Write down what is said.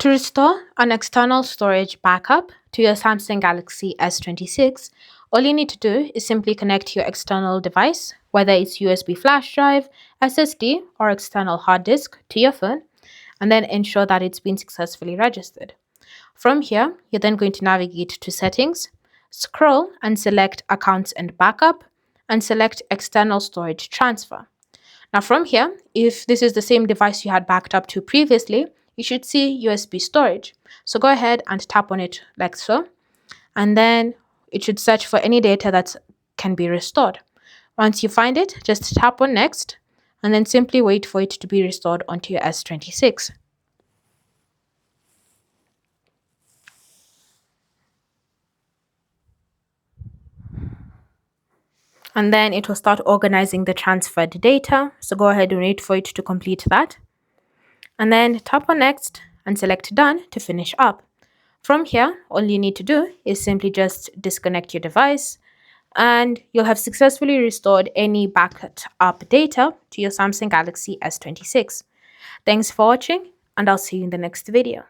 To restore an external storage backup to your Samsung Galaxy S26, all you need to do is simply connect your external device, whether it's USB flash drive, SSD, or external hard disk, to your phone, and then ensure that it's been successfully registered. From here, you're then going to navigate to Settings, scroll and select Accounts and Backup, and select External Storage Transfer. Now from here, if this is the same device you had backed up to previously, you should see USB storage. So go ahead and tap on it like so, and then it should search for any data that can be restored. Once you find it, just tap on Next, and then simply wait for it to be restored onto your S26. And then it will start organizing the transferred data. So go ahead and wait for it to complete that. And then tap on Next and select Done to finish up. From here, all you need to do is simply just disconnect your device, and you'll have successfully restored any backed up data to your Samsung Galaxy S26. Thanks for watching, and I'll see you in the next video.